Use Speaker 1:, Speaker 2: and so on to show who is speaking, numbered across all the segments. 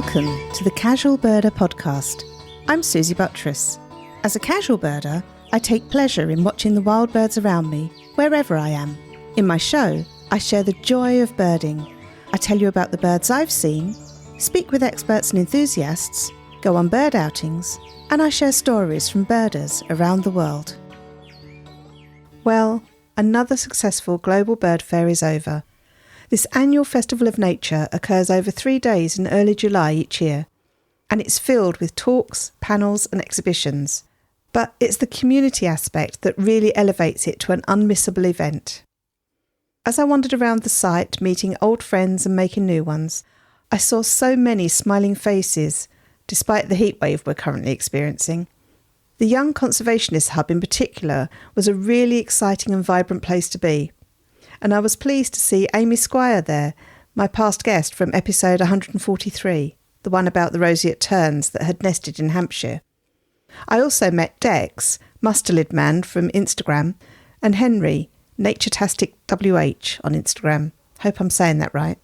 Speaker 1: Welcome to the Casual Birder podcast. I'm Suzy Buttress. As a casual birder, I take pleasure in watching the wild birds around me, wherever I am. In my show, I share the joy of birding. I tell you about the birds I've seen, speak with experts and enthusiasts, go on bird outings, and I share stories from birders around the world. Well, another successful Global BirdFair is over. This annual festival of nature occurs over 3 days in early July each year, and it's filled with talks, panels and exhibitions. But it's the community aspect that really elevates it to an unmissable event. As I wandered around the site, meeting old friends and making new ones, I saw so many smiling faces, despite the heatwave we're currently experiencing. The Young Conservationists Hub in particular was a really exciting and vibrant place to be. And I was pleased to see Amy Squire there, my past guest from episode 143, the one about the roseate terns that had nested in Hampshire. I also met Dex, Mustard Man from Instagram, and Henry, Naturetastic WH on Instagram. Hope I'm saying that right.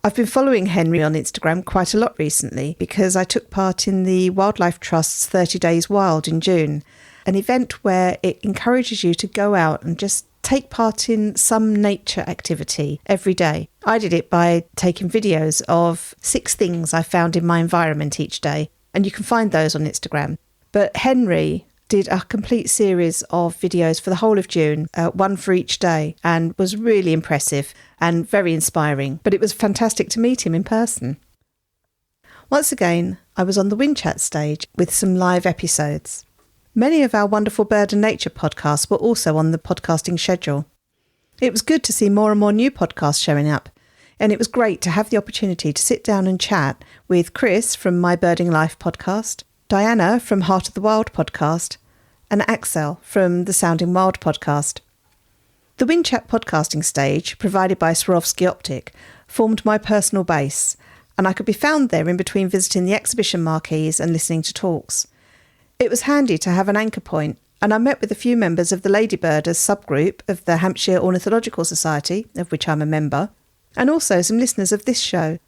Speaker 1: I've been following Henry on Instagram quite a lot recently because I took part in the Wildlife Trust's 30 Days Wild in June, an event where it encourages you to go out and just take part in some nature activity every day. I did it by taking videos of 6 things I found in my environment each day, and you can find those on Instagram. But Henry did a complete series of videos for the whole of June, one for each day, and was really impressive and very inspiring. But it was fantastic to meet him in person. Once again, I was on the Wind Chat stage with some live episodes. Many of our wonderful bird and nature podcasts were also on the podcasting schedule. It was good to see more and more new podcasts showing up, and it was great to have the opportunity to sit down and chat with Chris from My Birding Life podcast, Diana from Heart of the Wild podcast, and Axel from the Sounding Wild podcast. The Wind Chat podcasting stage, provided by Swarovski Optic, formed my personal base, and I could be found there in between visiting the exhibition marquees and listening to talks. It was handy to have an anchor point, and I met with a few members of the Ladybirders subgroup of the Hampshire Ornithological Society, of which I'm a member, and also some listeners of this show.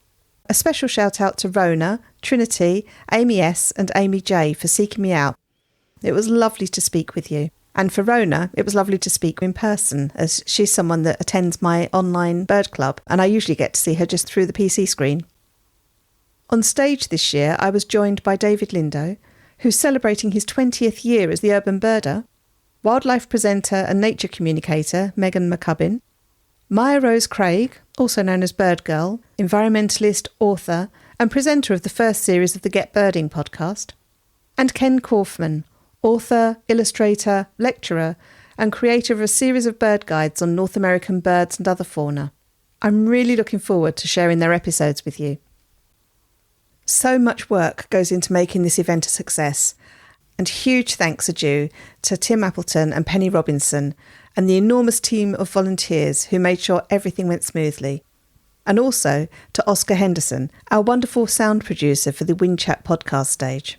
Speaker 1: A special shout out to Rona, Trinity, Amy S and Amy J for seeking me out. It was lovely to speak with you. And for Rona, it was lovely to speak in person, as she's someone that attends my online bird club, and I usually get to see her just through the PC screen. On stage this year, I was joined by David Lindo, who's celebrating his 20th year as the urban birder, wildlife presenter and nature communicator Megan McCubbin, Maya Rose Craig, also known as Bird Girl, environmentalist, author, and presenter of the first series of the Get Birding podcast, and Ken Kaufman, author, illustrator, lecturer, and creator of a series of bird guides on North American birds and other fauna. I'm really looking forward to sharing their episodes with you. So much work goes into making this event a success, and huge thanks are due to Tim Appleton and Penny Robinson and the enormous team of volunteers who made sure everything went smoothly, and also to Oscar Henderson, our wonderful sound producer for the Wind Chat podcast stage.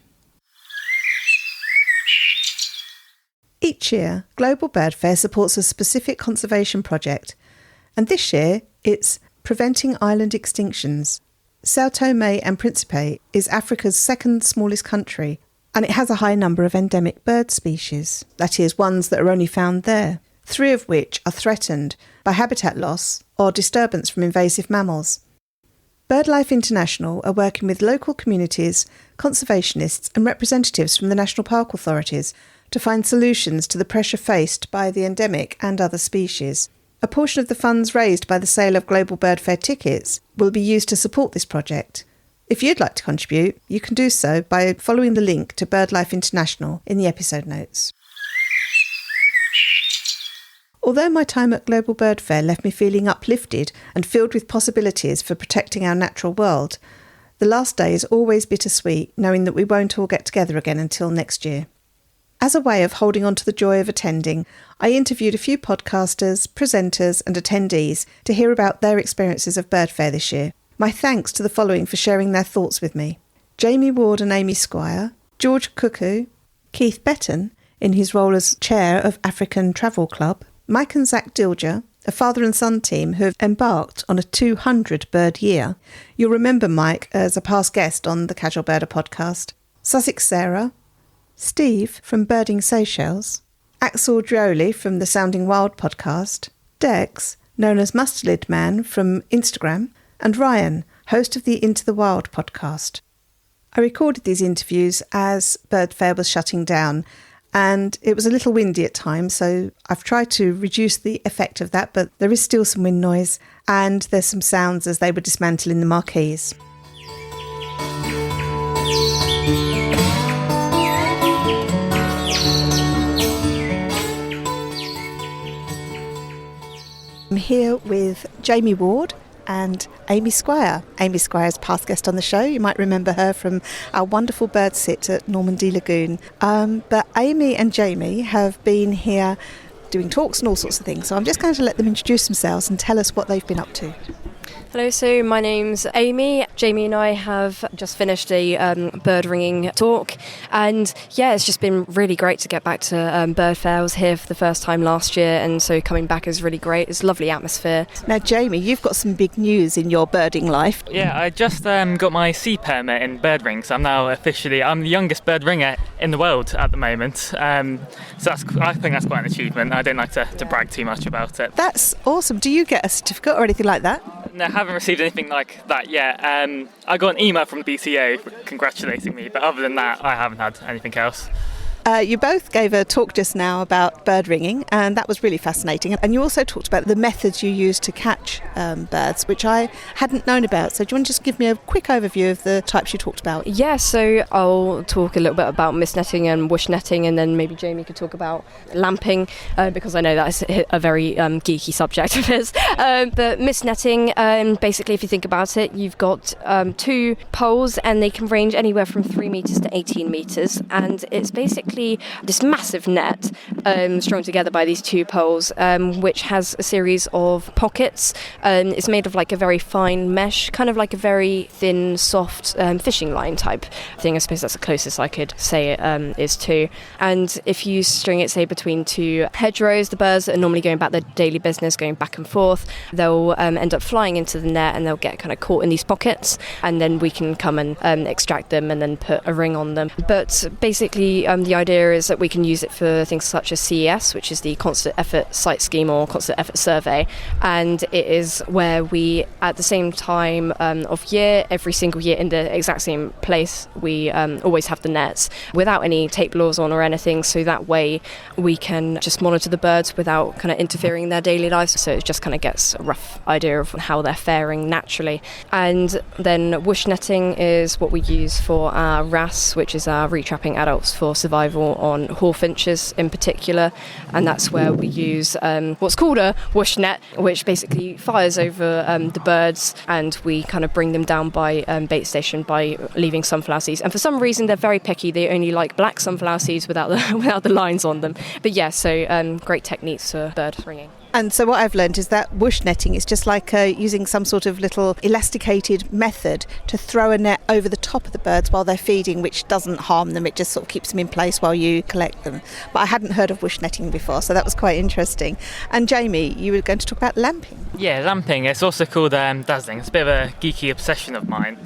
Speaker 1: Each year, Global BirdFair supports a specific conservation project, and this year it's Preventing Island Extinctions. Sao Tome and Principe is Africa's second smallest country, and it has a high number of endemic bird species, that is, ones that are only found there, 3 of which are threatened by habitat loss or disturbance from invasive mammals. BirdLife International are working with local communities, conservationists and representatives from the national park authorities to find solutions to the pressure faced by the endemic and other species. A portion of the funds raised by the sale of Global BirdFair tickets will be used to support this project. If you'd like to contribute, you can do so by following the link to BirdLife International in the episode notes. Although my time at Global BirdFair left me feeling uplifted and filled with possibilities for protecting our natural world, the last day is always bittersweet, knowing that we won't all get together again until next year. As a way of holding on to the joy of attending, I interviewed a few podcasters, presenters and attendees to hear about their experiences of BirdFair this year. My thanks to the following for sharing their thoughts with me: Jamie Ward and Amy Squire, George Cuckoo, Keith Betton in his role as chair of African Travel Club, Mike and Zac Dilger, a father and son team who have embarked on a 200 bird year. You'll remember Mike as a past guest on the Casual Birder podcast. Sussex Sara, Steve from Birding Seychelles, Axel Drioli from the Sounding Wild podcast, Dex, known as Mustard Man from Instagram, and Ryan, host of the Into the Wild podcast. I recorded these interviews as BirdFair was shutting down, and it was a little windy at times, so I've tried to reduce the effect of that, but there is still some wind noise, and there's some sounds as they were dismantling the marquees. I'm here with Jamie Ward and Amy Squire. Amy Squire is past guest on the show. You might remember her from our wonderful bird sit at Normandy Lagoon. But Amy and Jamie have been here doing talks and all sorts of things. So I'm just going to let them introduce themselves and tell us what they've been up to.
Speaker 2: Hello, so my name's Amy. Jamie and I have just finished a bird ringing talk, and yeah, it's just been really great to get back to BirdFair. I was here for the first time last year, and so coming back is really great. It's a lovely atmosphere.
Speaker 1: Now, Jamie, you've got some big news in your birding life.
Speaker 3: Yeah, I just got my C permit in bird ring, so I'm now I'm the youngest bird ringer in the world at the moment. So I think that's quite an achievement. I don't like to brag too much about it.
Speaker 1: That's awesome. Do you get a certificate or anything like that?
Speaker 3: No, I haven't received anything like that yet. I got an email from the BCA congratulating me, but other than that, I haven't had anything else.
Speaker 1: You both gave a talk just now about bird ringing, and that was really fascinating. And you also talked about the methods you use to catch birds, which I hadn't known about. So do you want to just give me a quick overview of the types you talked about?
Speaker 2: Yeah, so I'll talk a little bit about mist netting and whoosh netting, and then maybe Jamie could talk about lamping, because I know that's a very geeky subject of his. But mist netting, basically, if you think about it, you've got 2 poles, and they can range anywhere from 3 metres to 18 metres, and it's basically this massive net strung together by these 2 poles, which has a series of pockets. It's made of like a very fine mesh, kind of like a very thin, soft fishing line type thing. I suppose that's the closest I could say it is to. And if you string it, say, between 2 hedgerows, the birds that are normally going about their daily business, going back and forth, they'll end up flying into the net, and they'll get kind of caught in these pockets, and then we can come and extract them and then put a ring on them. But basically, the idea is that we can use it for things such as CES, which is the Constant Effort Site Scheme or Constant Effort Survey, and it is where we, at the same time of year, every single year in the exact same place, we always have the nets without any tape laws on or anything, so that way we can just monitor the birds without kind of interfering in their daily lives, so it just kind of gets a rough idea of how they're faring naturally. And then whoosh netting is what we use for our RAS, which is our retrapping adults for survival on hawfinches in particular, and that's where we use what's called a whoosh net, which basically fires over the birds, and we kind of bring them down by bait station by leaving sunflower seeds. And for some reason they're very picky, they only like black sunflower seeds without the lines on them. But yeah, so great techniques for bird ringing.
Speaker 1: And so what I've learned is that whoosh netting is just like using some sort of little elasticated method to throw a net over the top of the birds while they're feeding, which doesn't harm them. It just sort of keeps them in place while you collect them. But I hadn't heard of whoosh netting before, so that was quite interesting. And Jamie, you were going to talk about lamping.
Speaker 3: Yeah, lamping. It's also called dazzling. It's a bit of a geeky obsession of mine.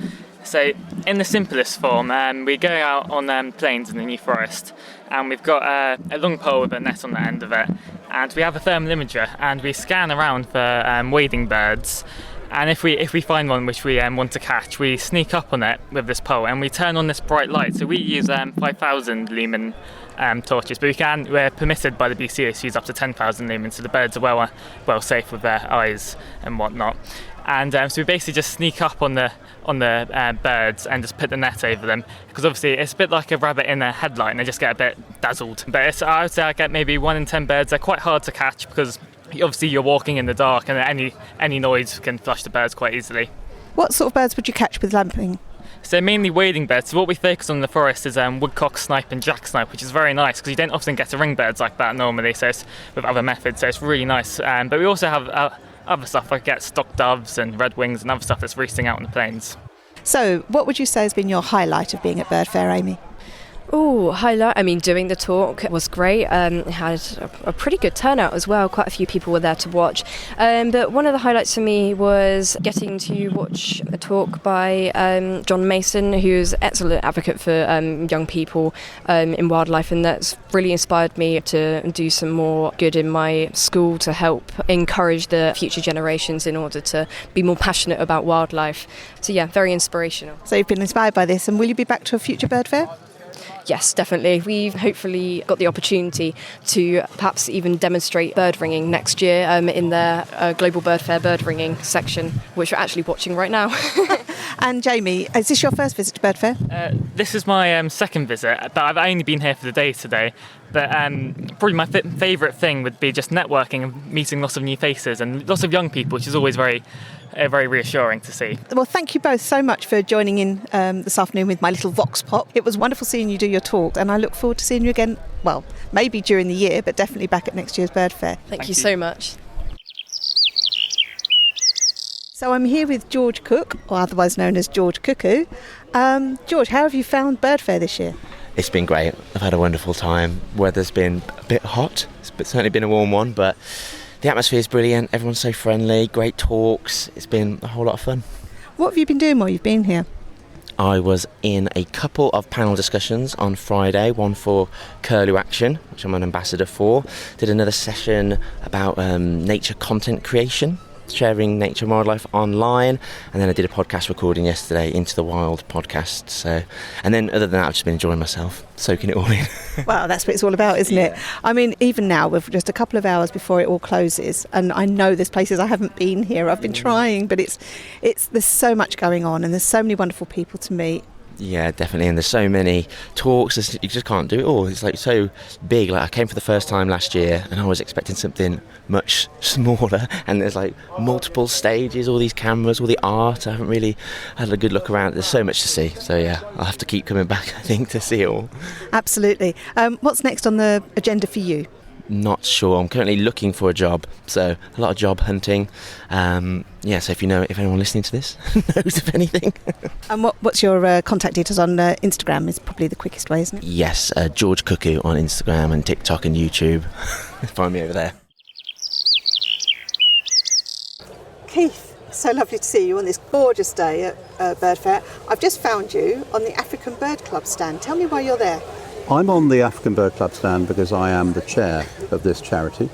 Speaker 3: So in the simplest form, we go out on plains in the New Forest, and we've got a long pole with a net on the end of it, and we have a thermal imager, and we scan around for wading birds. And if we find one which we want to catch, we sneak up on it with this pole, and we turn on this bright light. So we use 5,000 lumen torches, but we're permitted by the BCA to use up to 10,000 lumen, so the birds are well safe with their eyes and whatnot. And so we basically just sneak up on the birds and just put the net over them, because obviously it's a bit like a rabbit in a headlight, and they just get a bit dazzled. But I would say I get maybe 1 in 10 birds. They're quite hard to catch because obviously you're walking in the dark, and any noise can flush the birds quite easily.
Speaker 1: What sort of birds would you catch with lamping?
Speaker 3: So mainly wading birds. So what we focus on in the forest is woodcock, snipe and jack snipe, which is very nice because you don't often get to ring birds like that normally, so it's with other methods, so it's really nice. But we also have other stuff, like get stock doves and redwings and other stuff that's roosting out on the plains.
Speaker 1: So what would you say has been your highlight of being at BirdFair, Amy?
Speaker 2: Oh, highlight. I mean, doing the talk was great. It had a pretty good turnout as well. Quite a few people were there to watch. But one of the highlights for me was getting to watch a talk by John Mason, who's an excellent advocate for young people in wildlife, and that's really inspired me to do some more good in my school to help encourage the future generations in order to be more passionate about wildlife. So yeah, very inspirational.
Speaker 1: So you've been inspired by this, and will you be back to a future bird fair?
Speaker 2: Yes, definitely. We've hopefully got the opportunity to perhaps even demonstrate bird ringing next year in their Global BirdFair bird ringing section, which we're actually watching right now.
Speaker 1: And Jamie, is this your first visit to bird fair?
Speaker 3: This is my second visit, but I've only been here for the day today. But probably my favourite thing would be just networking and meeting lots of new faces and lots of young people, which is always very reassuring to see.
Speaker 1: Well, thank you both so much for joining in this afternoon with my little vox pop. It was wonderful seeing you do your talk, and I look forward to seeing you again, well, maybe during the year, but definitely back at next year's bird fair.
Speaker 2: Thank you so much.
Speaker 1: So I'm here with George Cook, or otherwise known as George Cuckoo. George, how have you found bird fair this year?
Speaker 4: It's been great. I've had a wonderful time. Weather's been a bit hot. It's certainly been a warm one, but the atmosphere is brilliant. Everyone's so friendly, great talks. It's been a whole lot of fun.
Speaker 1: What have you been doing while you've been here?
Speaker 4: I was in a couple of panel discussions on Friday, one for Curlew Action, which I'm an ambassador for. Did another session about nature content creation, sharing nature and wildlife online, and then I did a podcast recording yesterday, Into the Wild podcast. So, and then other than that, I've just been enjoying myself, soaking it all in.
Speaker 1: Well, that's what it's all about, isn't it? I mean, even now, we're just a couple of hours before it all closes, and I know there's places I haven't been here. I've been trying, but it's there's so much going on, and there's so many wonderful people to meet.
Speaker 4: Yeah, definitely, and there's so many talks, you just can't do it all. It's like so big. Like I came for the first time last year and I was expecting something much smaller, and there's like multiple stages, all these cameras, all the art. I haven't really had a good look around. There's so much to see, so yeah, I'll have to keep coming back, I think, to see it all.
Speaker 1: Absolutely. What's next on the agenda for you?
Speaker 4: Not sure. I'm currently looking for a job, so a lot of job hunting. So if anyone listening to this knows of anything.
Speaker 1: And what's your contact details on Instagram is probably the quickest way, isn't it?
Speaker 4: Yes, George Cuckoo on Instagram and TikTok and YouTube. Find me over there.
Speaker 1: Keith, so lovely to see you on this gorgeous day at Bird Fair. I've just found you on the African Bird Club stand. Tell me why you're there.
Speaker 5: I'm on the African Bird Club stand because I am the chair of this charity.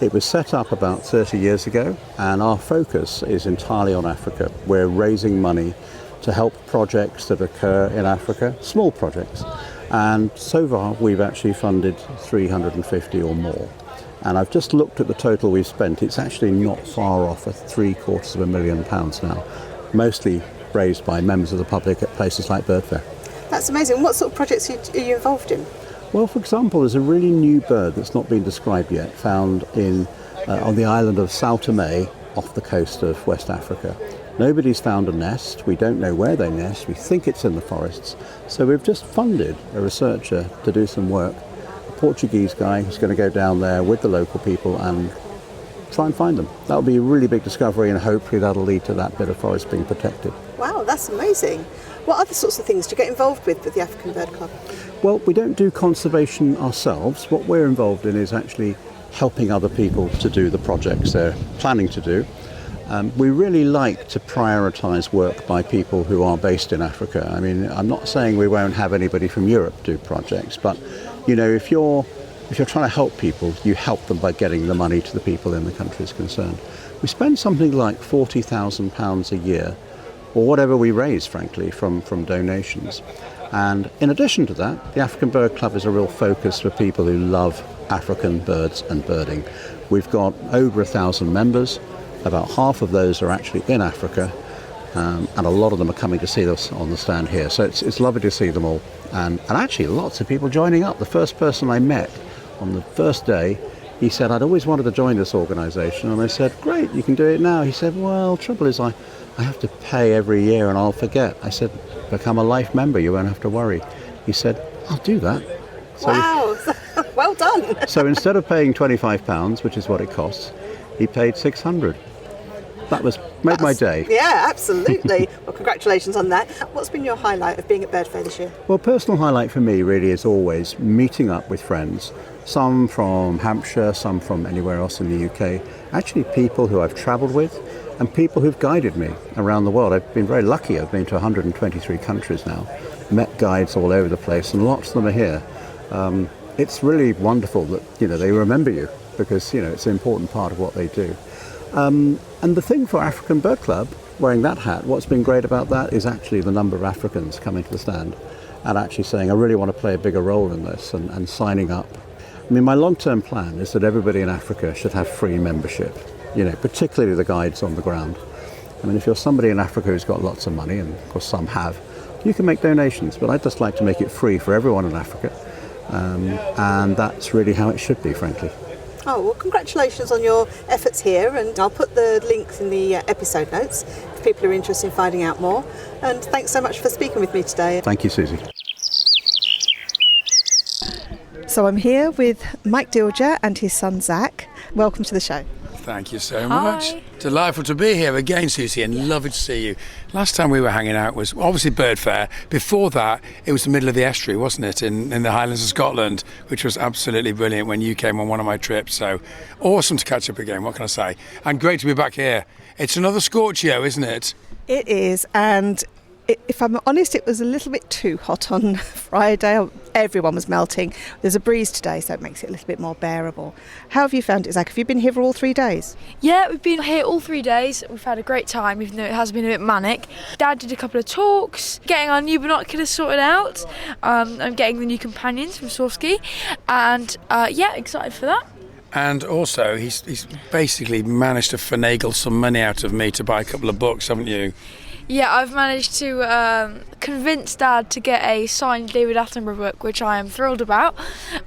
Speaker 5: It was set up about 30 years ago, and our focus is entirely on Africa. We're raising money to help projects that occur in Africa, small projects. And so far we've actually funded 350 or more. And I've just looked at the total we've spent. It's actually not far off at £750,000 now, mostly raised by members of the public at places like Bird Fair.
Speaker 1: That's amazing. What sort of projects are you involved in?
Speaker 5: Well, for example, there's a really new bird that's not been described yet, found on the island of Sao Tome off the coast of West Africa. Nobody's found a nest. We don't know where they nest. We think it's in the forests. So we've just funded a researcher to do some work, a Portuguese guy who's going to go down there with the local people and try and find them. That'll be a really big discovery, and hopefully that'll lead to that bit of forest being protected.
Speaker 1: Wow, that's amazing. What other sorts of things do you get involved with the African Bird Club?
Speaker 5: Well, we don't do conservation ourselves. What we're involved in is actually helping other people to do the projects they're planning to do. We really like to prioritise work by people who are based in Africa. I mean, I'm not saying we won't have anybody from Europe do projects, but if you're trying to help people, you help them by getting the money to the people in the countries concerned. We spend something like £40,000 a year, or whatever we raise, frankly, from donations. And in addition to that, the African Bird Club is a real focus for people who love African birds and birding. We've got over 1,000 members. About half of those are actually in Africa, and a lot of them are coming to see us on the stand here. So it's lovely to see them all. And actually lots of people joining up. The first person I met on the first day, he said, I'd always wanted to join this organisation. And I said, great, you can do it now. He said, well, trouble is I have to pay every year and I'll forget. I said, become a life member, you won't have to worry. He said, I'll do that. So
Speaker 1: wow, well done.
Speaker 5: So instead of paying £25, which is what it costs, he paid £600. that made my day.
Speaker 1: Yeah, absolutely. Well, congratulations on that. What's been your highlight of being at BirdFair this year?
Speaker 5: Well, personal highlight for me really is always meeting up with friends, some from Hampshire, some from anywhere else in the UK, actually people who I've travelled with and people who've guided me around the world. I've been very lucky. I've been to 123 countries now, met guides all over the place, and lots of them are here. It's really wonderful that, they remember you because, it's an important part of what they do. And the thing for African Bird Club, wearing that hat, what's been great about that is actually the number of Africans coming to the stand and actually saying, I really want to play a bigger role in this and signing up. I mean, my long-term plan is that everybody in Africa should have free membership, particularly the guides on the ground. I mean, if you're somebody in Africa who's got lots of money, and of course some have, you can make donations, but I'd just like to make it free for everyone in Africa. And that's really how it should be, frankly.
Speaker 1: Oh, well, congratulations on your efforts here, and I'll put the links in the episode notes if people are interested in finding out more. And thanks so much for speaking with me today.
Speaker 5: Thank you, Suzy.
Speaker 1: So I'm here with Mike Dilger and his son Zac. Welcome to the show.
Speaker 6: Thank you so much. Delightful to be here again, Suzy, and lovely to see you. Last time we were hanging out was obviously BirdFair. Before that, it was the middle of the estuary, wasn't it, in the Highlands of Scotland, which was absolutely brilliant when you came on one of my trips. So awesome to catch up again, what can I say? And great to be back here. It's another Scorchio, isn't it?
Speaker 1: It is, and if I'm honest, it was a little bit too hot on Friday. Everyone was melting. There's a breeze today, so it makes it a little bit more bearable. How have you found it, Zac? Have you been here for all 3 days?
Speaker 7: Yeah, we've been here all 3 days. We've had a great time, even though it has been a bit manic. Dad did a couple of talks, getting our new binoculars sorted out. I'm getting the new companions from Sawsky, and excited for that.
Speaker 6: And also, he's basically managed to finagle some money out of me to buy a couple of books, haven't you?
Speaker 7: Yeah, I've managed to convince Dad to get a signed David Attenborough book, which I am thrilled about.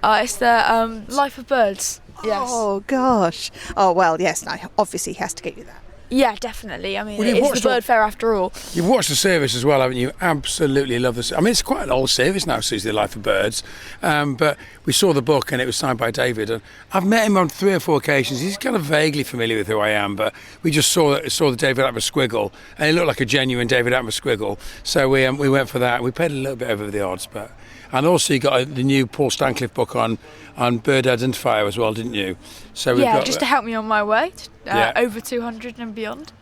Speaker 7: It's the Life of Birds. Yes.
Speaker 1: Oh, gosh. Oh, well, yes, no, obviously he has to get you that.
Speaker 7: Yeah, definitely. I mean,
Speaker 6: Well,
Speaker 7: it's the BirdFair after all.
Speaker 6: You've watched the series as well, haven't you? Absolutely love this. I mean, it's quite an old series now, Suzy, The Life of Birds. But we saw the book and it was signed by David. And I've met him on 3 or 4 occasions. He's kind of vaguely familiar with who I am, but we just saw the David Attenborough squiggle, and it looked like a genuine David Attenborough squiggle. So we went for that. We paid a little bit over the odds, but. And also you got the new Paul Stancliffe book on bird identifier as well, didn't you? So we've got,
Speaker 7: just to help me on my way, over 200 and beyond.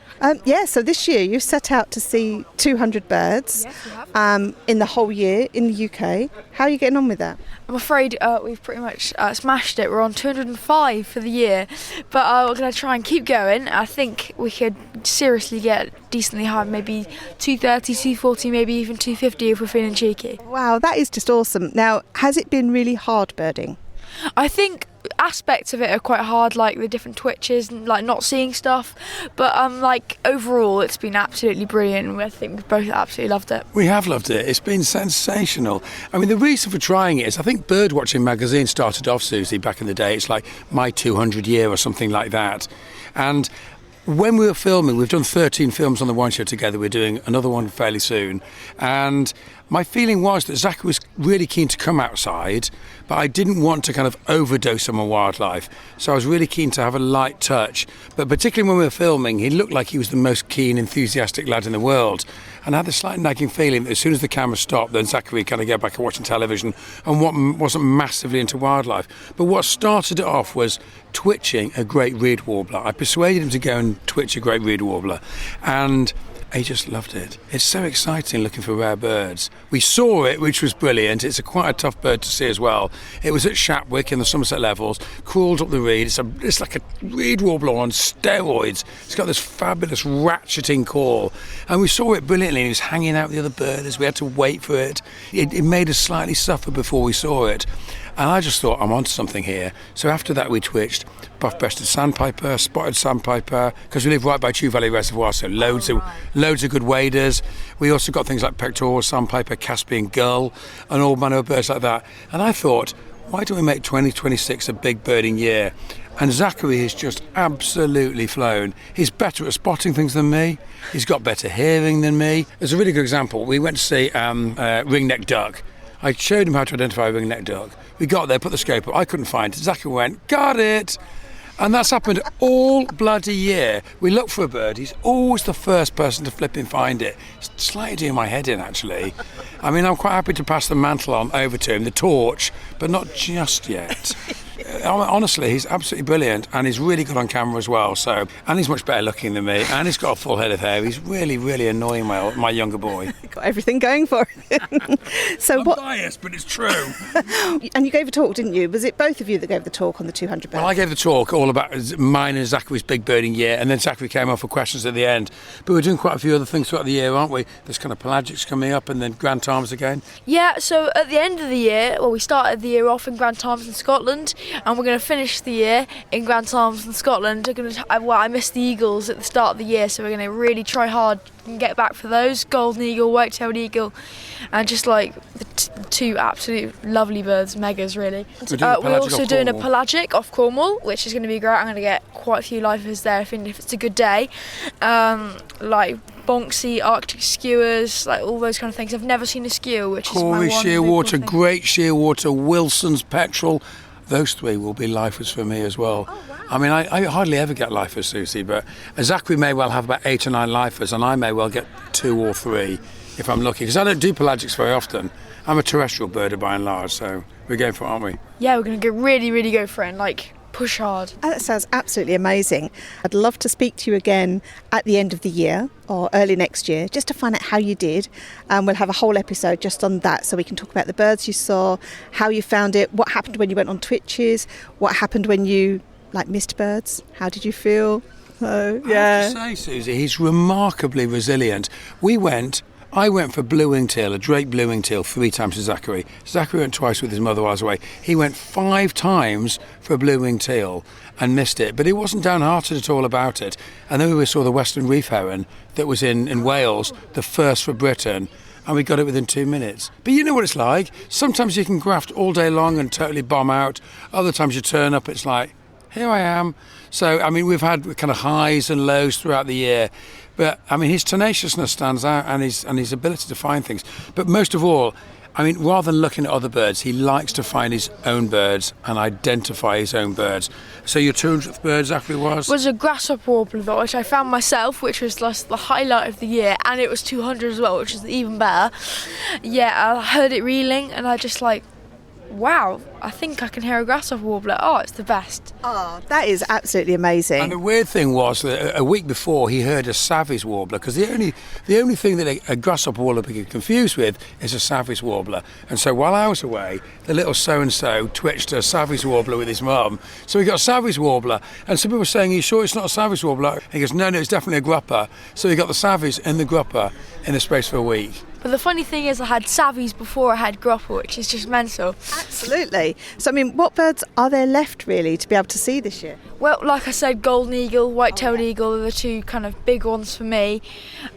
Speaker 1: So this year you've set out to see 200 birds.
Speaker 7: Yes, we have.
Speaker 1: In the whole year in the UK. How are you getting on with that?
Speaker 7: I'm afraid we've pretty much smashed it. We're on 205 for the year, but we're going to try and keep going. I think we could seriously get decently high, maybe 230, 240, maybe even 250 if we're feeling cheeky.
Speaker 1: Wow, that is just awesome. Now, has it been really hard birding?
Speaker 7: I think aspects of it are quite hard, like the different twitches and like not seeing stuff, but overall it's been absolutely brilliant, and I think we've both absolutely loved it.
Speaker 6: We have loved it. It's been sensational. I mean, the reason for trying it is I think Birdwatching magazine started off, Suzy, back in the day. It's like My 200 Year or something like that. And when we were filming, we've done 13 films on the One Show together. We're doing another one fairly soon. And my feeling was that Zac was really keen to come outside, but I didn't want to kind of overdose on my wildlife. So I was really keen to have a light touch. But particularly when we were filming, he looked like he was the most keen, enthusiastic lad in the world. And I had this slight nagging feeling that as soon as the camera stopped, then Zac would kind of go back and watching television and wasn't massively into wildlife. But what started it off was twitching a great reed warbler. I persuaded him to go and twitch a great reed warbler, and he just loved it. It's so exciting looking for rare birds. We saw it, which was brilliant. It's quite a tough bird to see as well. It was at Shapwick in the Somerset Levels, crawled up the reed. It's like a reed warbler on steroids. It's got this fabulous ratcheting call. And we saw it brilliantly. He was hanging out with the other birders. We had to wait for it. It made us slightly suffer before we saw it. And I just thought, I'm onto something here. So after that, we twitched buff-breasted sandpiper, spotted sandpiper, because we live right by Chew Valley Reservoir, so loads of good waders. We also got things like pectoral sandpiper, Caspian gull, and all manner of birds like that. And I thought, why don't we make 2026 a big birding year? And Zachary has just absolutely flown. He's better at spotting things than me. He's got better hearing than me. There's a really good example. We went to see ring-necked duck. I showed him how to identify a ring-necked duck. We got there, put the scope up. I couldn't find it. Zachary went, got it. And that's happened all bloody year. We look for a bird, he's always the first person to flip and find it. It's slightly doing my head in, actually. I mean, I'm quite happy to pass the mantle on over to him, the torch, but not just yet. Honestly, he's absolutely brilliant, and he's really good on camera as well. So, and he's much better looking than me, and he's got a full head of hair. He's really, really annoying my younger boy.
Speaker 1: Got everything going for him. So
Speaker 6: I'm biased, but it's true.
Speaker 1: And you gave a talk, didn't you? Was it both of you that gave the talk on the 200 birds?
Speaker 6: Well, I gave the talk all about mine and Zachary's big birding year, and then Zachary came on for questions at the end. But we're doing quite a few other things throughout the year, aren't we? There's kind of pelagics coming up, and then Grand Arms again.
Speaker 7: Yeah, so at the end of the year, well, we started the year off in Grand Arms in Scotland, and we're going to finish the year in Grand Arms in Scotland. I missed the eagles at the start of the year, so we're going to really try hard and get back for those. Golden eagle, white-tailed eagle, and just like the two absolute lovely birds, megas really. We're also doing a pelagic off Cornwall, which is going to be great. I'm going to get quite a few lifers there if it's a good day. Like bonksy, Arctic skewers, like all those kind of things. I've never seen a skewer, which is my one
Speaker 6: shearwater, great shearwater, Wilson's petrel. Those three will be lifers for me as well.
Speaker 1: Oh, wow.
Speaker 6: I mean, I hardly ever get lifers, Susie, but Zachary may well have about 8 or 9 lifers, and I may well get 2 or 3 if I'm lucky, because I don't do pelagics very often. I'm a terrestrial birder by and large, so we're going for it, aren't we?
Speaker 7: Yeah, we're going to really, really go for it and like push hard.
Speaker 1: That sounds absolutely amazing. I'd love to speak to you again at the end of the year or early next year, just to find out how you did. We'll have a whole episode just on that, so we can talk about the birds you saw, how you found it, what happened when you went on twitches, what happened when you missed birds. How did you feel? So, yeah.
Speaker 6: I have to say, Susie, he's remarkably resilient. I went for blue-winged teal, a Drake blue-winged teal, 3 times to Zachary. Zachary went twice with his mother while I was away. He went 5 times for a blue-winged teal and missed it, but he wasn't downhearted at all about it. And then we saw the Western Reef Heron that was in Wales, the first for Britain, and we got it within 2 minutes. But you know what it's like. Sometimes you can graft all day long and totally bomb out. Other times you turn up, it's like, here I am. So, I mean, we've had kind of highs and lows throughout the year. But, I mean, his tenaciousness stands out, and his ability to find things. But most of all, I mean, rather than looking at other birds, he likes to find his own birds and identify his own birds. So your 200th bird, Zachary, was
Speaker 7: a grasshopper warbler, which I found myself, which was like the highlight of the year, and it was 200 as well, which is even better. Yeah, I heard it reeling, and I just like, wow, I think I can hear a grasshopper warbler. Oh, it's the best.
Speaker 1: Oh, that is absolutely amazing.
Speaker 6: And the weird thing was that a week before he heard a Savvy's warbler, because the only thing that a grasshopper warbler can get confused with is a Savvy's warbler. And so while I was away, the little so-and-so twitched a Savvy's warbler with his mum. So we got a Savvy's warbler, and some people were saying, are you sure it's not a Savvy's warbler? And he goes, no, it's definitely a grupper. So we got the Savvy's and the grupper in the space for a week.
Speaker 7: But the funny thing is I had Savvy's before I had grupper, which is just mental.
Speaker 1: Absolutely. So, I mean, what birds are there left, really, to be able to see this year?
Speaker 7: Well, like I said, golden eagle, white-tailed eagle are the 2 kind of big ones for me.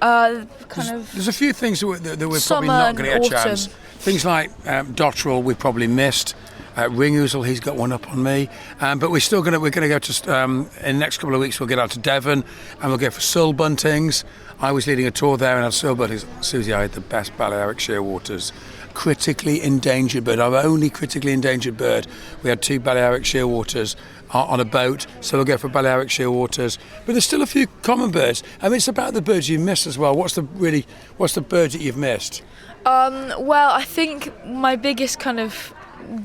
Speaker 7: There's
Speaker 6: a few things that we're probably not going to get a chance. Things like dotterel we probably missed. Ring ouzel, he's got one up on me. But we're going to go to, in the next couple of weeks, we'll get out to Devon and we'll go for sull buntings. I was leading a tour there and had sull buntings. Susie, I had the best Balearic shearwaters. Critically endangered bird, our only critically endangered bird. We had 2 Balearic shearwaters on a boat, so we'll go for Balearic shearwaters. But there's still a few common birds. I mean, it's about the birds you missed as well. What's the bird that you've missed?
Speaker 7: Well, I think my biggest kind of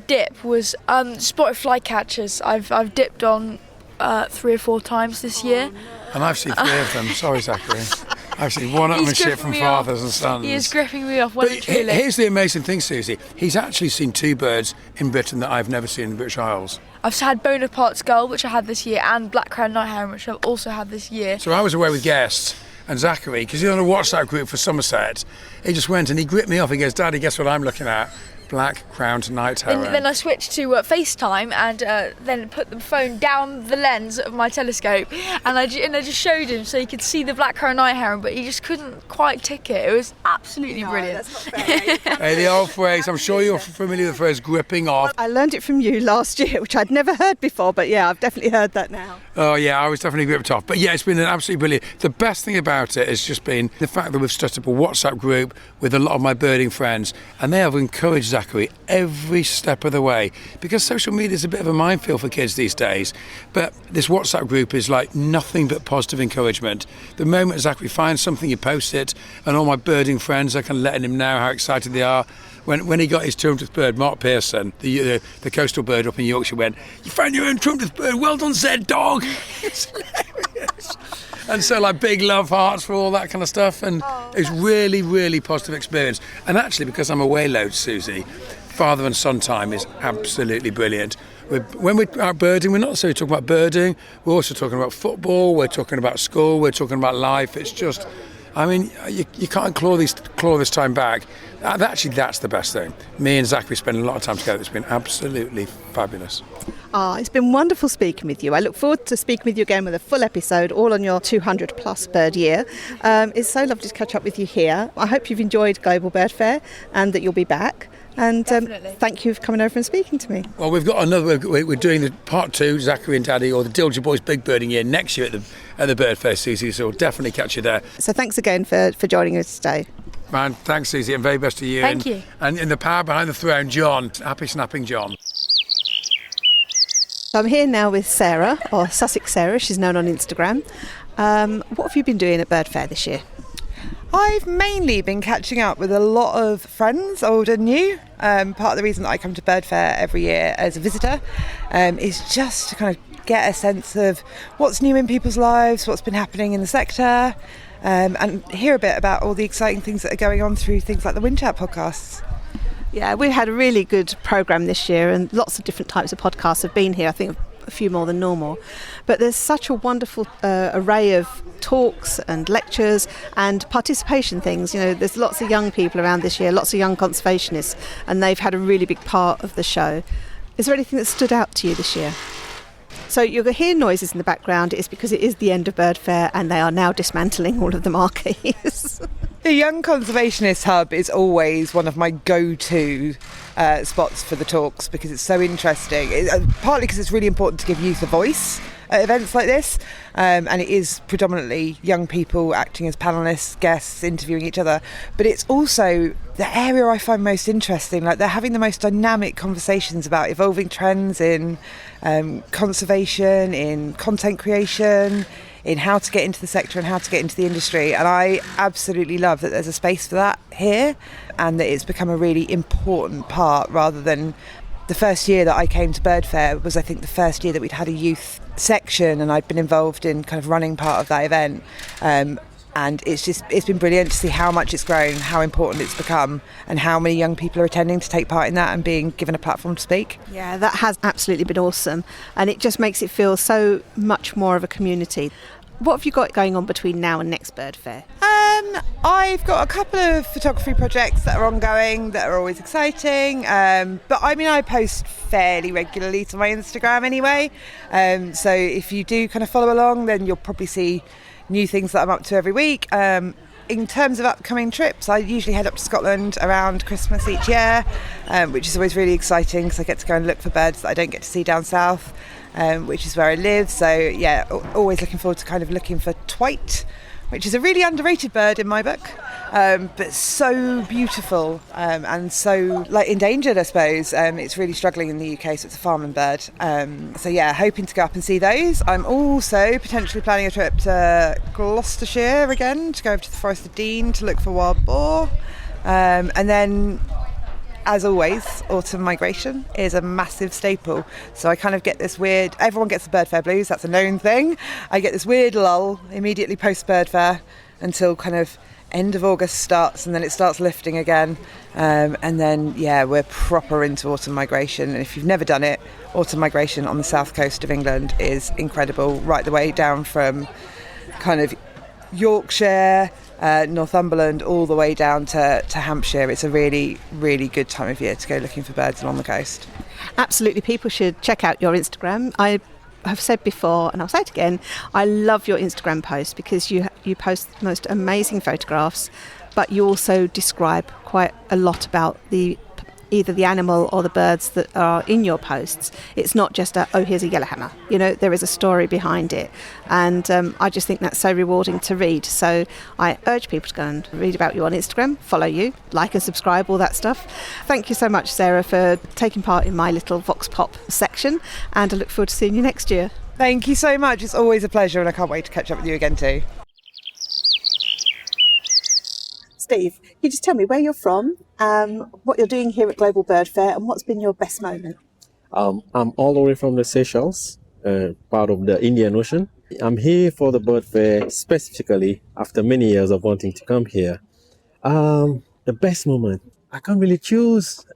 Speaker 7: dip was spotted flycatchers. I've dipped on 3 or 4 times this year.
Speaker 6: And I've seen 3 of them. Sorry, Zachary. I've seen one upmanship from fathers and sons.
Speaker 7: He is gripping me off.
Speaker 6: But here's the amazing thing, Susie. He's actually seen 2 birds in Britain that I've never seen in the British Isles.
Speaker 7: I've had Bonaparte's gull, which I had this year, and black-crowned night heron, which I've also had this year.
Speaker 6: So I was away with guests, and Zachary, because he's on a WhatsApp group for Somerset, he just went and he gripped me off. He goes, Daddy, guess what I'm looking at? Black-crowned night heron.
Speaker 7: And then I switched to FaceTime and then put the phone down the lens of my telescope and I just showed him so he could see the black-crowned night heron, but he just couldn't quite tick it. It was absolutely brilliant.
Speaker 1: That's not fair.
Speaker 6: Hey, the old phrase, I'm sure you're familiar with the phrase gripping off.
Speaker 1: I learned it from you last year, which I'd never heard before, but yeah, I've definitely heard that now.
Speaker 6: Oh yeah, I was definitely gripped off. But yeah, it's been an absolutely brilliant. The best thing about it has just been the fact that we've set up a WhatsApp group with a lot of my birding friends, and they have encouraged Zachary every step of the way, because social media is a bit of a minefield for kids these days. But this WhatsApp group is like nothing but positive encouragement. The moment Zachary finds something, you post it, and all my birding friends are kind of letting him know how excited they are. When he got his 200th bird, Mark Pearson, the coastal bird up in Yorkshire, went, "You found your own 200th bird, well done, Zed dog." It's hilarious. And so, like, big love hearts for all that kind of stuff. And it's really, really positive experience. And actually, because I'm away loads, Suzy, father and son time is absolutely brilliant. When we're out birding, we're not necessarily talking about birding. We're also talking about football. We're talking about school. We're talking about life. It's just, I mean, you can't claw this time back. Actually, that's the best thing. Me and Zachary spending a lot of time together. It's been absolutely fabulous.
Speaker 1: It's been wonderful speaking with you. I look forward to speaking with you again with a full episode, all on your 200 plus bird year. It's so lovely to catch up with you here. I hope you've enjoyed Global BirdFair and that you'll be back. And thank you for coming over and speaking to me.
Speaker 6: Well, we've got another. We're doing the part 2, Zachary and Daddy, or the Dilger Boys Big Birding Year next year at the Bird Fair, Suzy. So we'll definitely catch you there.
Speaker 1: So thanks again for joining us today.
Speaker 6: Man, thanks, Suzy, and very best to you.
Speaker 7: Thank you.
Speaker 6: And in the power behind the throne, John. Happy snapping, John.
Speaker 1: So I'm here now with Sarah, or Sussex Sara, she's known on Instagram. What have you been doing at Bird Fair this year?
Speaker 8: I've mainly been catching up with a lot of friends, old and new. Part of the reason that I come to Bird Fair every year as a visitor is just to kind of get a sense of what's new in people's lives, what's been happening in the sector, and hear a bit about all the exciting things that are going on through things like the Wind Chat podcasts.
Speaker 1: Yeah, we had a really good programme this year and lots of different types of podcasts have been here, I think a few more than normal. But there's such a wonderful array of talks and lectures and participation things. You know, there's lots of young people around this year, lots of young conservationists, and they've had a really big part of the show. Is there anything that stood out to you this year? So you'll hear noises in the background. It's because it is the end of Bird Fair and they are now dismantling all of the marquees.
Speaker 8: The Young Conservationists Hub is always one of my go-to spots for the talks because it's so interesting. Partly because it's really important to give youth a voice at events like this, and it is predominantly young people acting as panellists, guests, interviewing each other. But it's also the area I find most interesting. Like, they're having the most dynamic conversations about evolving trends in conservation, in content creation, in how to get into the sector and how to get into the industry. And I absolutely love that there's a space for that here and that it's become a really important part, rather than the first year that I came to Bird Fair was, I think, the first year that we'd had a youth section and I'd been involved in kind of running part of that event. And it's been brilliant to see how much it's grown, how important it's become, and how many young people are attending to take part in that and being given a platform to speak.
Speaker 1: Yeah, that has absolutely been awesome. And it just makes it feel so much more of a community. What have you got going on between now and next Bird Fair?
Speaker 8: I've got a couple of photography projects that are ongoing that are always exciting. But I mean, I post fairly regularly to my Instagram anyway. So if you do kind of follow along, then you'll probably see new things that I'm up to every week. In terms of upcoming trips, I usually head up to Scotland around Christmas each year, which is always really exciting because I get to go and look for birds that I don't get to see down south, which is where I live. So yeah, always looking forward to kind of looking for twite, which is a really underrated bird in my book, but so beautiful and so endangered, I suppose. It's really struggling in the UK, so it's a farmland bird. So yeah, hoping to go up and see those. I'm also potentially planning a trip to Gloucestershire again, to go over to the Forest of Dean to look for wild boar. And then, as always, autumn migration is a massive staple. So I kind of get this weird, everyone gets the Bird Fair blues, that's a known thing. I get this weird lull immediately post Bird Fair until kind of end of August starts, and then it starts lifting again. And then, yeah, we're proper into autumn migration. And if you've never done it, autumn migration on the south coast of England is incredible, right the way down from kind of Yorkshire, Northumberland, all the way down to Hampshire. It's a really, really good time of year to go looking for birds along the coast.
Speaker 1: Absolutely, people should check out your Instagram. I have said before, and I'll say it again, I love your Instagram posts because you post the most amazing photographs, but you also describe quite a lot about the either the animal or the birds that are in your posts. It's not just here's a yellowhammer. There is a story behind it. And I just think that's so rewarding to read. So I urge people to go and read about you on Instagram, follow you, like and subscribe, all that stuff. Thank you so much, Sarah, for taking part in my little Vox Pop section, and I look forward to seeing you next year.
Speaker 8: Thank you so much. It's always a pleasure, and I can't wait to catch up with you again too.
Speaker 1: Steve, can you just tell me where you're from, what you're doing here at Global BirdFair, and what's been your best moment?
Speaker 9: I'm all the way from the Seychelles, part of the Indian Ocean. I'm here for the bird fair specifically after many years of wanting to come here. The best moment, I can't really choose.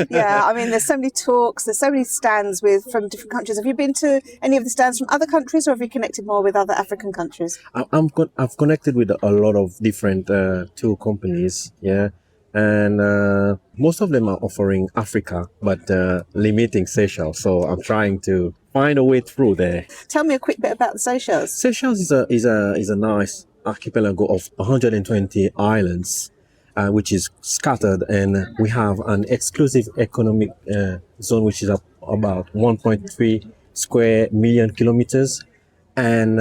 Speaker 1: Yeah, I mean, there's so many talks, there's so many stands from different countries. Have you been to any of the stands from other countries, or have you connected more with other African countries?
Speaker 9: I've connected with a lot of different tour companies, yeah, and most of them are offering Africa, but limiting Seychelles. So I'm trying to find a way through there.
Speaker 1: Tell me a quick bit about the Seychelles.
Speaker 9: Seychelles is a nice archipelago of 120 islands. Which is scattered, and we have an exclusive economic zone which is about 1.3 square million kilometers, and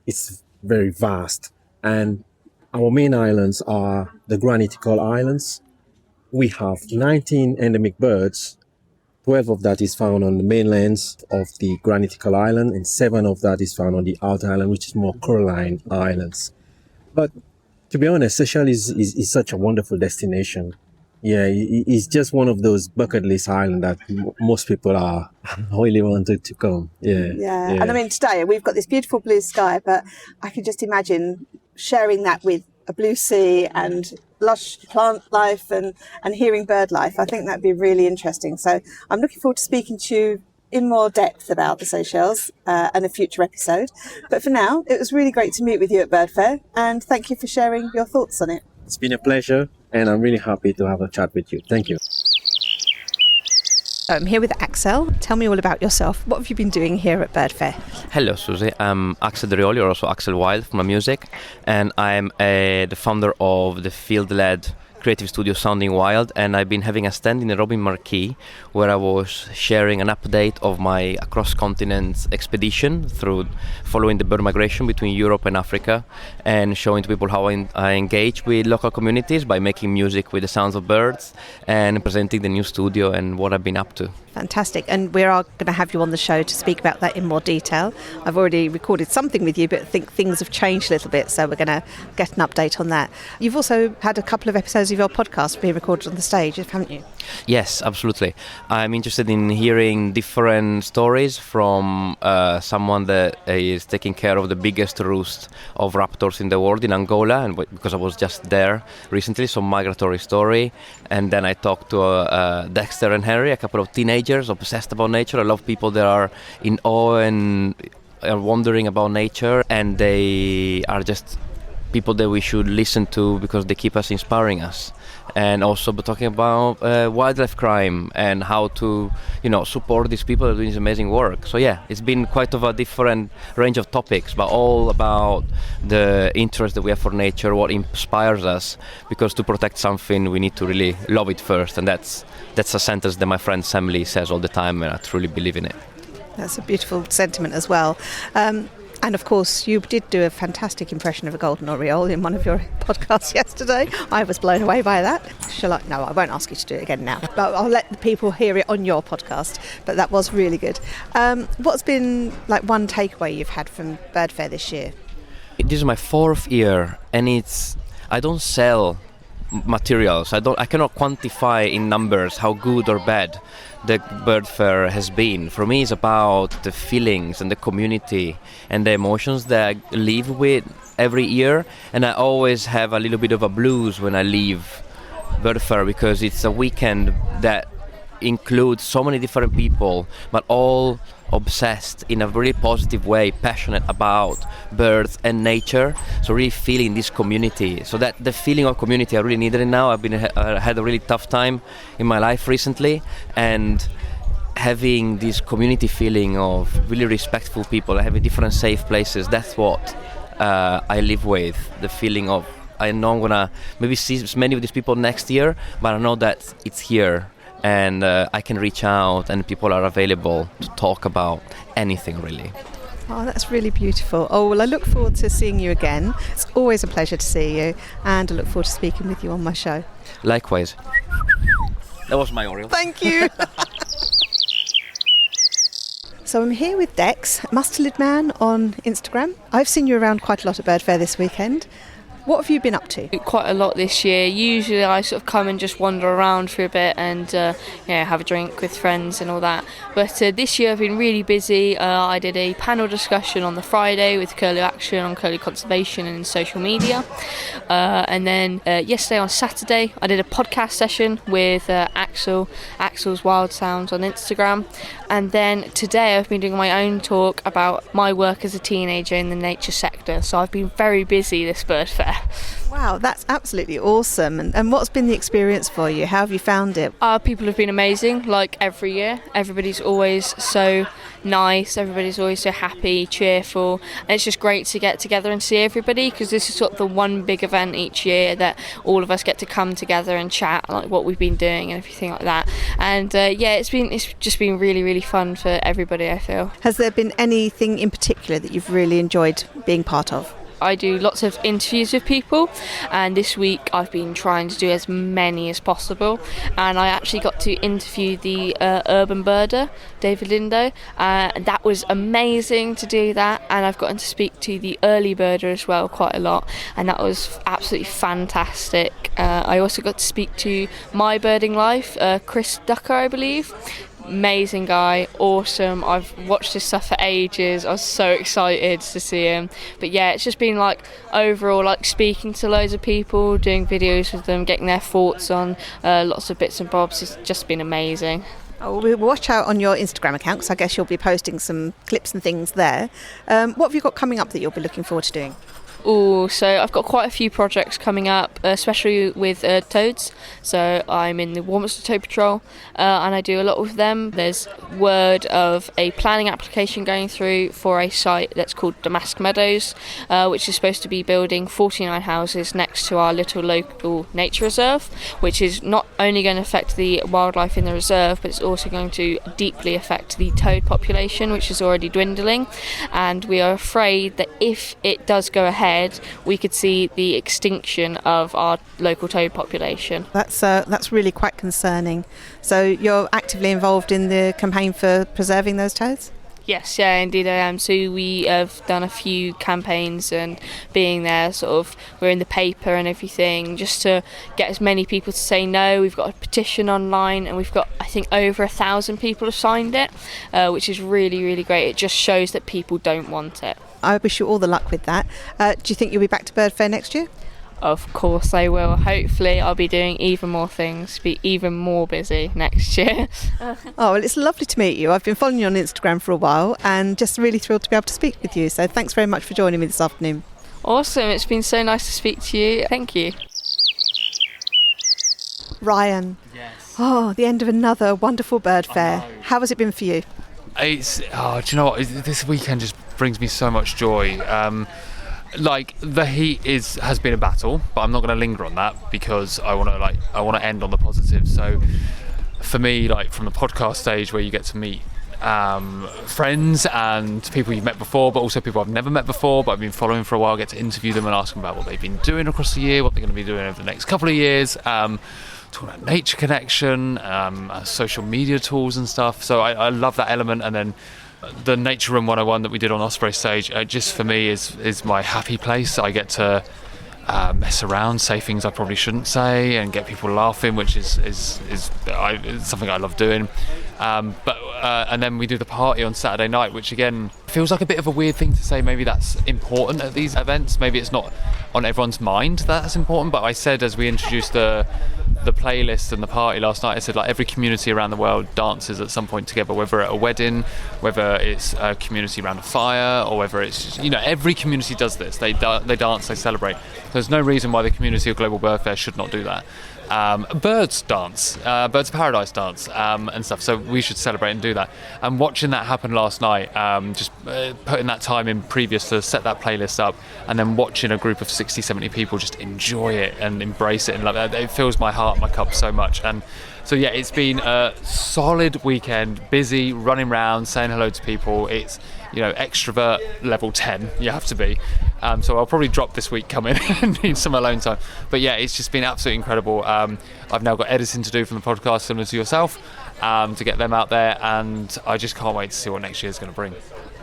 Speaker 9: it's very vast. And our main islands are the Granitical Islands. We have 19 endemic birds. 12 of that is found on the mainlands of the Granitical Island, and 7 of that is found on the outer island, which is more coralline islands. But to be honest, Seychelles is such a wonderful destination. Yeah, it's just one of those bucket list islands that most people are really wanted to come. Yeah.
Speaker 1: And I mean, today we've got this beautiful blue sky, but I can just imagine sharing that with a blue sea and lush plant life and hearing bird life. I think that'd be really interesting. So I'm looking forward to speaking to you in more depth about the Seychelles and a future episode. But for now, it was really great to meet with you at BirdFair, and thank you for sharing your thoughts on it.
Speaker 9: It's been a pleasure, and I'm really happy to have a chat with you. Thank you.
Speaker 1: I'm here with Axel. Tell me all about yourself. What have you been doing here at BirdFair?
Speaker 10: Hello, Suzy. I'm Axel Drioli, or also Axel Wild from my music, and I'm the founder of the field-led creative studio Sounding Wild, and I've been having a stand in the Robin Marquis where I was sharing an update of my across continent expedition through following the bird migration between Europe and Africa, and showing to people how I engage with local communities by making music with the sounds of birds and presenting the new studio and what I've been up to.
Speaker 1: Fantastic. And we are going to have you on the show to speak about that in more detail. I've already recorded something with you, but I think things have changed a little bit, so we're going to get an update on that. You've also had a couple of episodes of your podcast being recorded on the stage, haven't you?
Speaker 10: Yes, absolutely. I'm interested in hearing different stories from someone that is taking care of the biggest roost of raptors in the world in Angola, and because I was just there recently, some migratory story. And then I talked to Dexter and Henry, a couple of teenagers obsessed about nature. I love people that are in awe and are wondering about nature, and they are just people that we should listen to because they keep us inspiring us. And also talking about wildlife crime and how to, support these people that are doing this amazing work. So yeah, it's been quite of a different range of topics, but all about the interest that we have for nature, what inspires us, because to protect something we need to really love it first, and that's a sentence that my friend Sam Lee says all the time, and I truly believe in it.
Speaker 1: That's a beautiful sentiment as well. And of course, you did do a fantastic impression of a golden oriole in one of your podcasts yesterday. I was blown away by that. No, I won't ask you to do it again now. But I'll let the people hear it on your podcast. But that was really good. What's been one takeaway you've had from BirdFair this year?
Speaker 10: This is my 4th year, and I don't sell materials. I cannot quantify in numbers how good or bad the bird fair has been. For me, it's about the feelings and the community and the emotions that I live with every year, and I always have a little bit of a blues when I leave bird fair, because it's a weekend that includes so many different people, but all obsessed in a really positive way, passionate about birds and nature. So really feeling this community. So that the feeling of community, I really needed it now. I had a really tough time in my life recently, and having this community feeling of really respectful people, having different safe places, that's what I live with. The feeling of I know I'm gonna maybe see as many of these people next year, but I know that it's here, and I can reach out, and people are available to talk about anything really.
Speaker 1: Oh, that's really beautiful. Oh, well, I look forward to seeing you again. It's always a pleasure to see you, and I look forward to speaking with you on my show.
Speaker 10: Likewise. That was my Oriole.
Speaker 1: Thank you. So I'm here with Dex, Mustard Man on Instagram. I've seen you around quite a lot at BirdFair this weekend. What have you been up to?
Speaker 11: Quite a lot this year. Usually I sort of come and just wander around for a bit and have a drink with friends and all that. But this year I've been really busy. I did a panel discussion on the Friday with Curlew Action on curlew conservation and social media. And then yesterday on Saturday I did a podcast session with Axel's Wild Sounds on Instagram. And then today I've been doing my own talk about my work as a teenager in the nature sector. So I've been very busy this bird fair.
Speaker 1: Wow, that's absolutely awesome. And what's been the experience for you? How have you found it?
Speaker 11: People have been amazing, like every year. Everybody's always so nice, everybody's always so happy, cheerful, and it's just great to get together and see everybody, because this is sort of the one big event each year that all of us get to come together and chat like what we've been doing and everything like that. And it's just been really, really fun for everybody, I feel.
Speaker 1: Has there been anything in particular that you've really enjoyed being part of?
Speaker 11: I do lots of interviews with people, and this week I've been trying to do as many as possible, and I actually got to interview the urban birder, David Lindo, and that was amazing to do that. And I've gotten to speak to the early birder as well quite a lot, and that was absolutely fantastic. I also got to speak to My Birding Life, Chris Ducker, I believe. Amazing guy, awesome. I've watched his stuff for ages. I was so excited to see him. But yeah, it's just been like overall like speaking to loads of people, doing videos with them, getting their thoughts on lots of bits and bobs. It's just been amazing.
Speaker 1: Oh, we'll watch out on your Instagram account, because I guess you'll be posting some clips and things there. What have you got coming up that you'll be looking forward to doing?
Speaker 11: So I've got quite a few projects coming up, especially with toads. So I'm in the Warminster Toad Patrol, and I do a lot with them. There's word of a planning application going through for a site that's called Damask Meadows, which is supposed to be building 49 houses next to our little local nature reserve, which is not only going to affect the wildlife in the reserve, but it's also going to deeply affect the toad population, which is already dwindling. And we are afraid that if it does go ahead, we could see the extinction of our local toad population.
Speaker 1: That's really quite concerning. So you're actively involved in the campaign for preserving those toads?
Speaker 11: Yes, yeah, indeed I am. So we have done a few campaigns, and being there, sort of, we're in the paper and everything, just to get as many people to say no. We've got a petition online, and we've got, I think, over 1,000 people have signed it, which is really, really great. It just shows that people don't want it.
Speaker 1: I wish you all the luck with that. Do you think you'll be back to BirdFair next year?
Speaker 11: Of course I will. Hopefully I'll be doing even more things, be even more busy next year.
Speaker 1: Oh, well, it's lovely to meet you. I've been following you on Instagram for a while, and just really thrilled to be able to speak with you. So thanks very much for joining me this afternoon.
Speaker 11: Awesome. It's been so nice to speak to you. Thank you.
Speaker 1: Ryan.
Speaker 12: Yes.
Speaker 1: Oh, the end of another wonderful bird fair. How has it been for you?
Speaker 12: Do you know what? This weekend just brings me so much joy. The heat has been a battle, but I'm not going to linger on that, because I want to end on the positive. So for me, like from the podcast stage where you get to meet friends and people you've met before, but also people I've never met before but I've been following for a while, get to interview them and ask them about what they've been doing across the year, what they're going to be doing over the next couple of years, talking about nature connection, social media tools and stuff. So I love that element. And then the Nature Room 101 that we did on Osprey stage, just for me is my happy place. I get to mess around, say things I probably shouldn't say, and get people laughing, which is something I love doing. And then we do the party on Saturday night, which again feels like a bit of a weird thing to say. Maybe that's important at these events. Maybe it's not on everyone's mind that that's important. But I said, as we introduced the playlist and the party last night, I said, like, every community around the world dances at some point together, whether at a wedding, whether it's a community around a fire, or whether it's just, every community does this. They dance, they celebrate. There's no reason why the community of Global BirdFair should not do that. birds dance, birds of paradise dance, and stuff. So we should celebrate and do that. And watching that happen last night, just putting that time in previous to set that playlist up, and then watching a group of 60, 70 people just enjoy it and embrace it and love it. It fills my heart, my cup so much. And so yeah, it's been a solid weekend, busy, running around, saying hello to people. It's, extrovert level 10, you have to be. So I'll probably drop this week coming and need some alone time. But yeah, it's just been absolutely incredible. I've now got editing to do from the podcast, similar to yourself, to get them out there, and I just can't wait to see what next year is going to bring.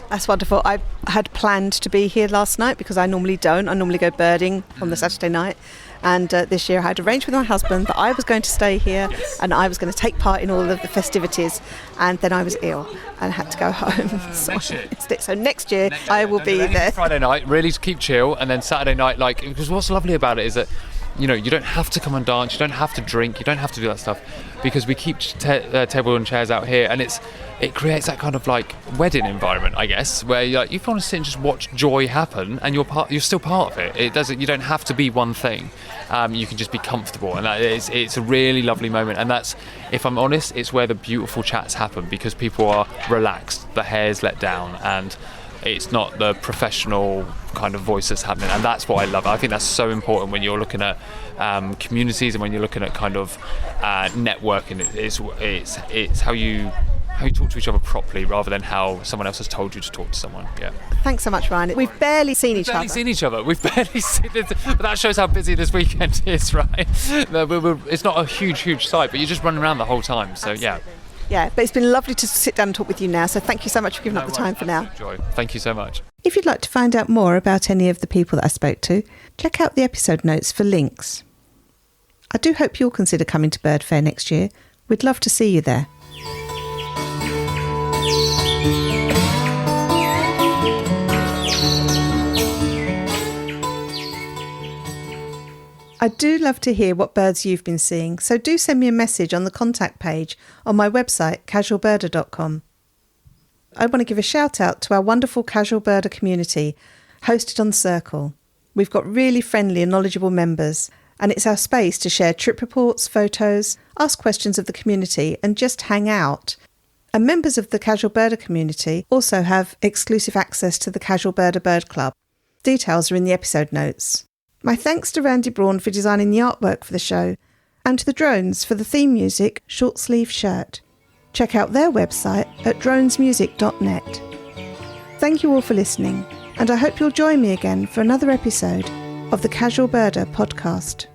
Speaker 1: That's wonderful. I had planned to be here last night because I normally don't. I normally go birding on the Saturday night. And this year I had arranged with my husband that I was going to stay here and I was going to take part in all of the festivities, and then I was ill and had to go home. So next year I will be there.
Speaker 12: Friday night, really to keep chill, and then Saturday night, because what's lovely about it is that you don't have to come and dance, you don't have to drink, you don't have to do that stuff, because we keep table and chairs out here, and it creates that kind of like wedding environment, I guess, where you want to sit and just watch joy happen, and you're still part of it. You don't have to be one thing. You can just be comfortable, and it's a really lovely moment. And that's, if I'm honest, it's where the beautiful chats happen, because people are relaxed, the hair's let down, and it's not the professional kind of voice that's happening. And that's what I love. I think that's so important when you're looking at communities and when you're looking at kind of networking. It's how you talk to each other properly, rather than how someone else has told you to talk to someone. Yeah.
Speaker 1: Thanks so much, Ryan. We've barely seen each other.
Speaker 12: We've barely seen it, but that shows how busy this weekend is, right? It's not a huge site, but you're just running around the whole time. So yeah.
Speaker 1: Yeah, but it's been lovely to sit down and talk with you now. So thank you so much for giving up the time for now.
Speaker 12: Joy. Thank you so much.
Speaker 1: If you'd like to find out more about any of the people that I spoke to, check out the episode notes for links. I do hope you'll consider coming to BirdFair next year. We'd love to see you there. I do love to hear what birds you've been seeing, so do send me a message on the contact page on my website, casualbirder.com. I want to give a shout out to our wonderful Casual Birder community hosted on Circle. We've got really friendly and knowledgeable members, and it's our space to share trip reports, photos, ask questions of the community and just hang out. And members of the Casual Birder community also have exclusive access to the Casual Birder Bird Club. Details are in the episode notes. My thanks to Randy Braun for designing the artwork for the show, and to the Drones for the theme music, Short Sleeve Shirt. Check out their website at dronesmusic.net. Thank you all for listening, and I hope you'll join me again for another episode of the Casual Birder podcast.